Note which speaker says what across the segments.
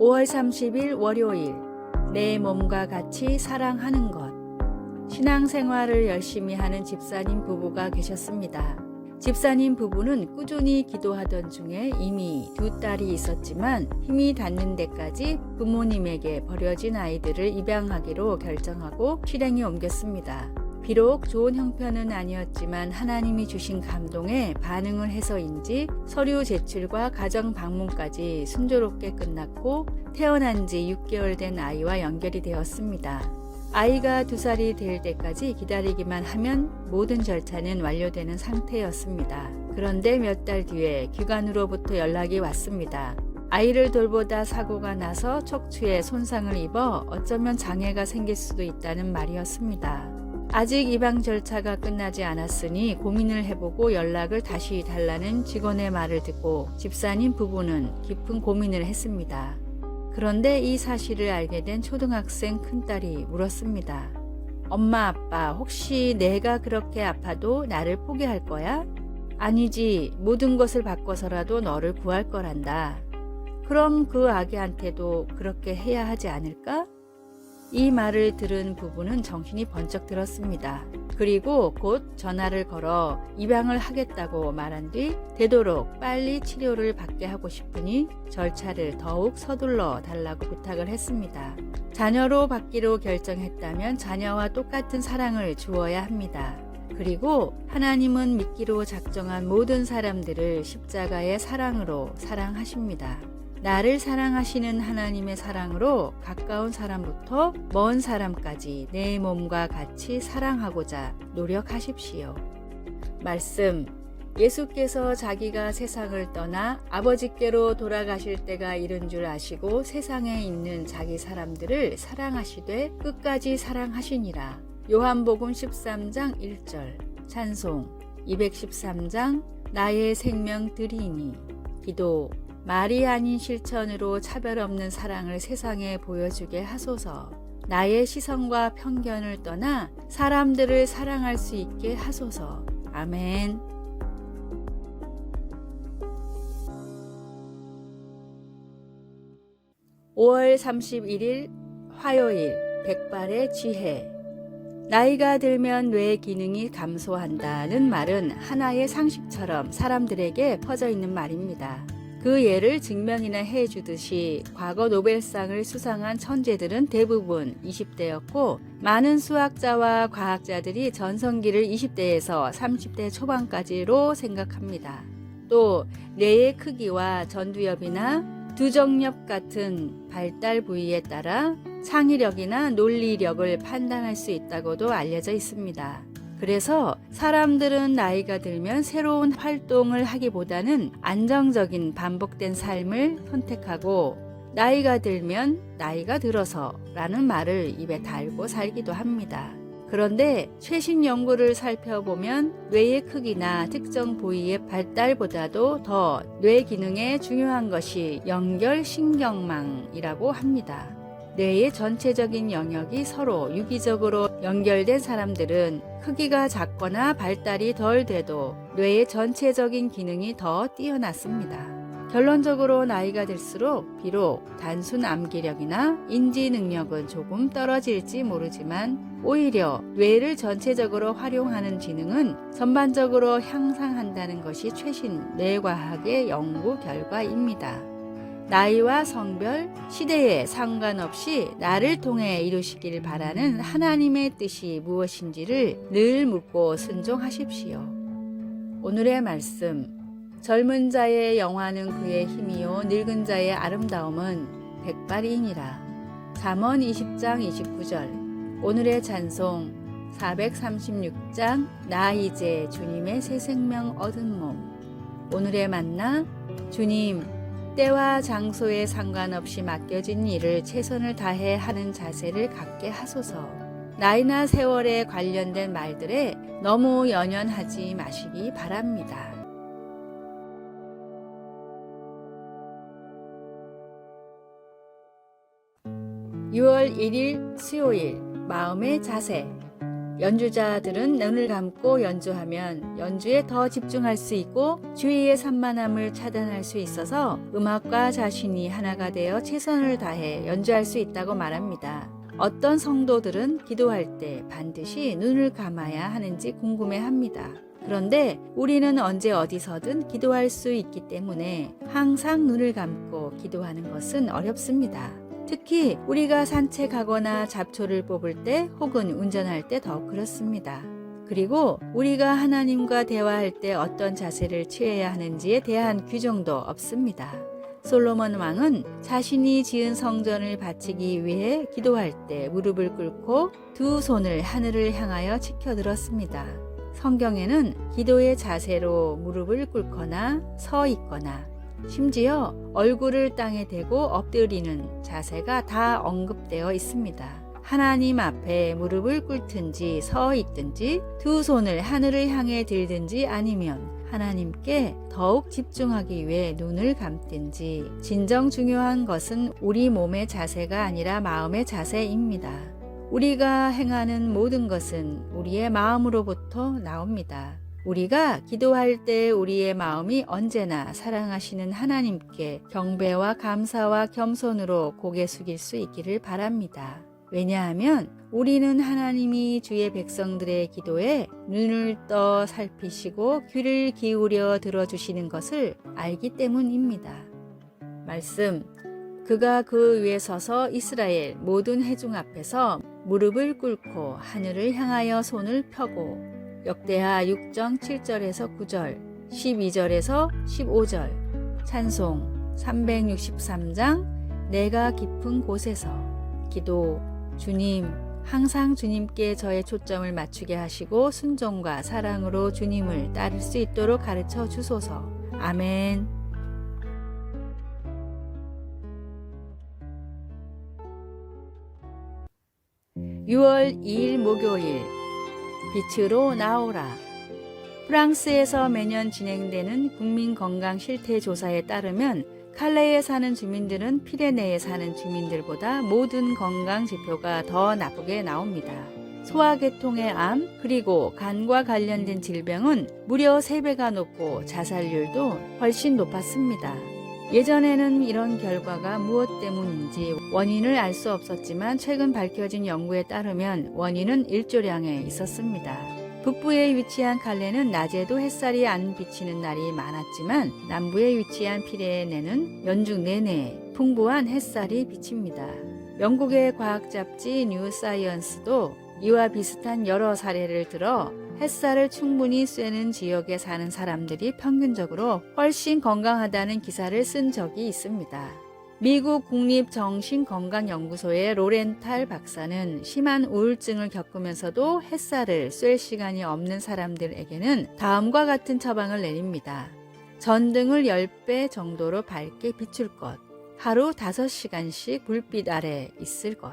Speaker 1: 5월 30일 월요일, 내 몸과 같이 사랑하는 것. 신앙생활을 열심히 하는 집사님 부부가 계셨습니다. 집사님 부부는 꾸준히 기도하던 중에 이미 2딸이 있었지만 힘이 닿는 데까지 부모님에게 버려진 아이들을 입양하기로 결정하고 실행에 옮겼습니다. 비록 좋은 형편은 아니었지만 하나님이 주신 감동에 반응을 해서인지 서류 제출과 가정 방문까지 순조롭게 끝났고 태어난 지 6개월 된 아이와 연결이 되었습니다. 아이가 2살이 될 때까지 기다리기만 하면 모든 절차는 완료되는 상태였습니다. 그런데 몇 달 뒤에 기관으로부터 연락이 왔습니다. 아이를 돌보다 사고가 나서 척추에 손상을 입어 어쩌면 장애가 생길 수도 있다는 말이었습니다. 아직 입양 절차가 끝나지 않았으니 고민을 해보고 연락을 다시 달라는 직원의 말을 듣고 집사님 부부는 깊은 고민을 했습니다. 그런데 이 사실을 알게 된 초등학생 큰딸이 물었습니다. 엄마, 아빠, 혹시 내가 그렇게 아파도 나를 포기할 거야? 아니지, 모든 것을 바꿔서라도 너를 구할 거란다. 그럼 그 아기한테도 그렇게 해야 하지 않을까? 이 말을 들은 부부는 정신이 번쩍 들었습니다. 그리고 곧 전화를 걸어 입양을 하겠다고 말한 뒤 되도록 빨리 치료를 받게 하고 싶으니 절차를 더욱 서둘러 달라고 부탁을 했습니다. 자녀로 받기로 결정했다면 자녀와 똑같은 사랑을 주어야 합니다. 그리고 하나님은 믿기로 작정한 모든 사람들을 십자가의 사랑으로 사랑하십니다. 나를 사랑하시는 하나님의 사랑으로 가까운 사람부터 먼 사람까지 내 몸과 같이 사랑하고자 노력하십시오. 말씀, 예수께서 자기가 세상을 떠나 아버지께로 돌아가실 때가 이른 줄 아시고 세상에 있는 자기 사람들을 사랑하시되 끝까지 사랑하시니라. 요한복음 13장 1절. 찬송 213장 나의 생명 드리니. 기도, 말이 아닌 실천으로 차별 없는 사랑을 세상에 보여주게 하소서. 나의 시선과 편견을 떠나 사람들을 사랑할 수 있게 하소서. 아멘. (5월 31일) 화요일, 백발의 지혜. 나이가 들면 뇌 기능이 감소한다는 말은 하나의 상식처럼 사람들에게 퍼져 있는 말입니다. 그 예를 증명이나 해주듯이 과거 노벨상을 수상한 천재들은 대부분 20대였고 많은 수학자와 과학자들이 전성기를 20대에서 30대 초반까지로 생각합니다. 또 뇌의 크기와 전두엽이나 두정엽 같은 발달 부위에 따라 창의력이나 논리력을 판단할 수 있다고도 알려져 있습니다. 그래서 사람들은 나이가 들면 새로운 활동을 하기보다는 안정적인 반복된 삶을 선택하고 나이가 들면 나이가 들어서 라는 말을 입에 달고 살기도 합니다. 그런데 최신 연구를 살펴보면 뇌의 크기나 특정 부위의 발달보다도 더 뇌 기능에 중요한 것이 연결신경망이라고 합니다. 뇌의 전체적인 영역이 서로 유기적으로 연결된 사람들은 크기가 작거나 발달이 덜 돼도 뇌의 전체적인 기능이 더 뛰어났습니다. 결론적으로 나이가 들수록 비록 단순 암기력이나 인지 능력은 조금 떨어질지 모르지만 오히려 뇌를 전체적으로 활용하는 지능은 전반적으로 향상한다는 것이 최신 뇌과학의 연구 결과입니다. 나이와 성별, 시대에 상관없이 나를 통해 이루시길 바라는 하나님의 뜻이 무엇인지를 늘 묻고 순종하십시오. 오늘의 말씀, 젊은 자의 영화는 그의 힘이요 늙은 자의 아름다움은 백발이니라. 잠언 20장 29절. 오늘의 찬송 436장 나 이제 주님의 새 생명 얻은 몸. 오늘의 만나, 주님, 때와 장소에 상관없이 맡겨진 일을 최선을 다해 하는 자세를 갖게 하소서. 나이나 세월에 관련된 말들에 너무 연연하지 마시기 바랍니다. 6월 1일 수요일, 마음의 자세. 연주자들은 눈을 감고 연주하면 연주에 더 집중할 수 있고 주위의 산만함을 차단할 수 있어서 음악과 자신이 하나가 되어 최선을 다해 연주할 수 있다고 말합니다. 어떤 성도들은 기도할 때 반드시 눈을 감아야 하는지 궁금해합니다. 그런데 우리는 언제 어디서든 기도할 수 있기 때문에 항상 눈을 감고 기도하는 것은 어렵습니다. 특히 우리가 산책하거나 잡초를 뽑을 때 혹은 운전할 때 더 그렇습니다. 그리고 우리가 하나님과 대화할 때 어떤 자세를 취해야 하는지에 대한 규정도 없습니다. 솔로몬 왕은 자신이 지은 성전을 바치기 위해 기도할 때 무릎을 꿇고 두 손을 하늘을 향하여 치켜들었습니다. 성경에는 기도의 자세로 무릎을 꿇거나 서 있거나 심지어 얼굴을 땅에 대고 엎드리는 자세가 다 언급되어 있습니다. 하나님 앞에 무릎을 꿇든지 서 있든지 두 손을 하늘을 향해 들든지 아니면 하나님께 더욱 집중하기 위해 눈을 감든지 진정 중요한 것은 우리 몸의 자세가 아니라 마음의 자세입니다. 우리가 행하는 모든 것은 우리의 마음으로부터 나옵니다. 우리가 기도할 때 우리의 마음이 언제나 사랑하시는 하나님께 경배와 감사와 겸손으로 고개 숙일 수 있기를 바랍니다. 왜냐하면 우리는 하나님이 주의 백성들의 기도에 눈을 떠 살피시고 귀를 기울여 들어주시는 것을 알기 때문입니다. 말씀, 그가 그 위에 서서 이스라엘 모든 회중 앞에서 무릎을 꿇고 하늘을 향하여 손을 펴고 역대하 6장 7절에서 9절, 12절에서 15절, 찬송 363장 내가 깊은 곳에서 기도. 주님, 항상 주님께 저의 초점을 맞추게 하시고 순종과 사랑으로 주님을 따를 수 있도록 가르쳐 주소서. 아멘. 6월 2일 목요일, 빛으로 나오라. 프랑스에서 매년 진행되는 국민건강실태조사에 따르면 칼레에 사는 주민들은 피레네에 사는 주민들보다 모든 건강 지표가 더 나쁘게 나옵니다. 소화계통의 암 그리고 간과 관련된 질병은 무려 3배가 높고 자살률도 훨씬 높았습니다. 예전에는 이런 결과가 무엇 때문인지 원인을 알 수 없었지만 최근 밝혀진 연구에 따르면 원인은 일조량에 있었습니다. 북부에 위치한 칼레는 낮에도 햇살이 안 비치는 날이 많았지만 남부에 위치한 피레네는 연중 내내 풍부한 햇살이 비칩니다. 영국의 과학 잡지 뉴 사이언스도 이와 비슷한 여러 사례를 들어 햇살을 충분히 쐬는 지역에 사는 사람들이 평균적으로 훨씬 건강하다는 기사를 쓴 적이 있습니다. 미국 국립정신건강연구소의 로렌탈 박사는 심한 우울증을 겪으면서도 햇살을 쐴 시간이 없는 사람들에게는 다음과 같은 처방을 내립니다. 전등을 10배 정도로 밝게 비출 것, 하루 5시간씩 불빛 아래 있을 것.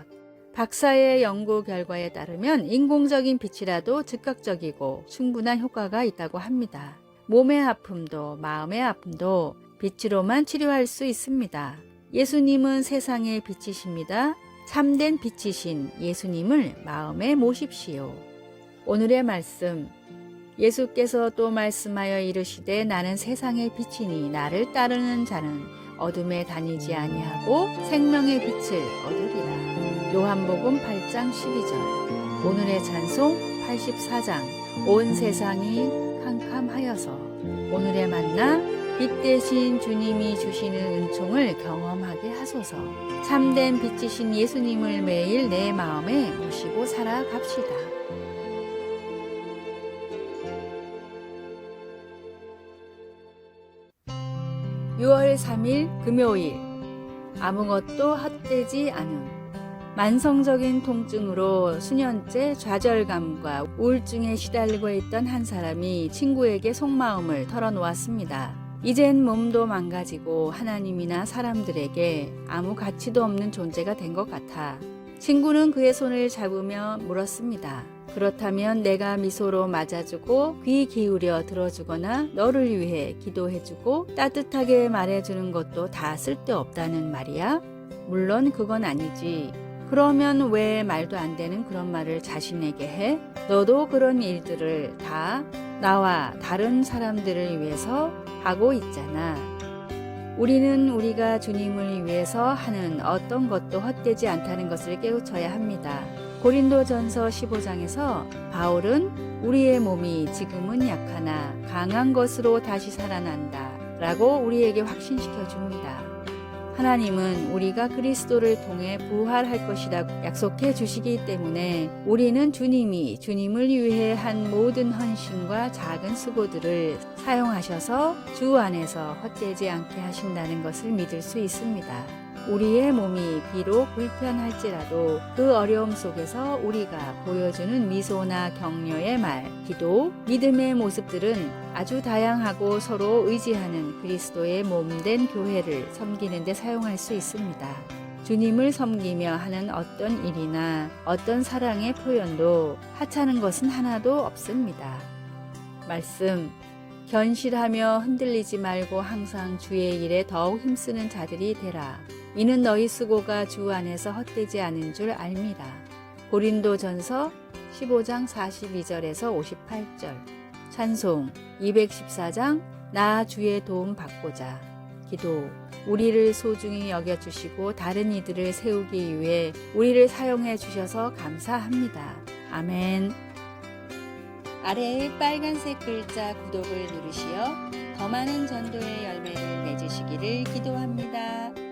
Speaker 1: 박사의 연구 결과에 따르면 인공적인 빛이라도 즉각적이고 충분한 효과가 있다고 합니다. 몸의 아픔도 마음의 아픔도 빛으로만 치료할 수 있습니다. 예수님은 세상의 빛이십니다. 참된 빛이신 예수님을 마음에 모십시오. 오늘의 말씀, 예수께서 또 말씀하여 이르시되 나는 세상의 빛이니 나를 따르는 자는 어둠에 다니지 아니하고 생명의 빛을 얻으리라. 요한복음 8장 12절. 오늘의 찬송 84장. 온 세상이 캄캄하여서. 오늘의 만나, 빛 대신 주님이 주시는 은총을 경험하게 하소서. 참된 빛이신 예수님을 매일 내 마음에 모시고 살아갑시다. (6월 3일) 금요일. 아무것도 헛되지 않음. 만성적인 통증으로 수년째 좌절감과 우울증에 시달리고 있던 한 사람이 친구에게 속마음을 털어놓았습니다. 이젠 몸도 망가지고 하나님이나 사람들에게 아무 가치도 없는 존재가 된 것 같아. 친구는 그의 손을 잡으며 물었습니다. 그렇다면 내가 미소로 맞아주고 귀 기울여 들어주거나 너를 위해 기도해주고 따뜻하게 말해주는 것도 다 쓸데없다는 말이야? 물론 그건 아니지. 그러면 왜 말도 안 되는 그런 말을 자신에게 해? 너도 그런 일들을 다 나와 다른 사람들을 위해서 하고 있잖아. 우리는 우리가 주님을 위해서 하는 어떤 것도 헛되지 않다는 것을 깨우쳐야 합니다. 고린도전서 15장에서 바울은 우리의 몸이 지금은 약하나 강한 것으로 다시 살아난다 라고 우리에게 확신시켜 줍니다. 하나님은 우리가 그리스도를 통해 부활할 것이라고 약속해 주시기 때문에 우리는 주님이 주님을 위해 한 모든 헌신과 작은 수고들을 사용하셔서 주 안에서 헛되지 않게 하신다는 것을 믿을 수 있습니다. 우리의 몸이 비록 불편할지라도 그 어려움 속에서 우리가 보여주는 미소나 격려의 말, 기도, 믿음의 모습들은 아주 다양하고 서로 의지하는 그리스도의 몸된 교회를 섬기는 데 사용할 수 있습니다. 주님을 섬기며 하는 어떤 일이나 어떤 사랑의 표현도 하찮은 것은 하나도 없습니다. 말씀, 견실하며 흔들리지 말고 항상 주의 일에 더욱 힘쓰는 자들이 되라. 이는 너희 수고가 주 안에서 헛되지 않은 줄 알미라. 고린도전서 15장 42절에서 58절. 찬송 214장 나 주의 도움 받고자. 기도 우리를 소중히 여겨주시고 다른 이들을 세우기 위해 우리를 사용해 주셔서 감사합니다. 아멘. 아래의 빨간색 글자 구독을 누르시어 더 많은 전도의 열매를 맺으시기를 기도합니다.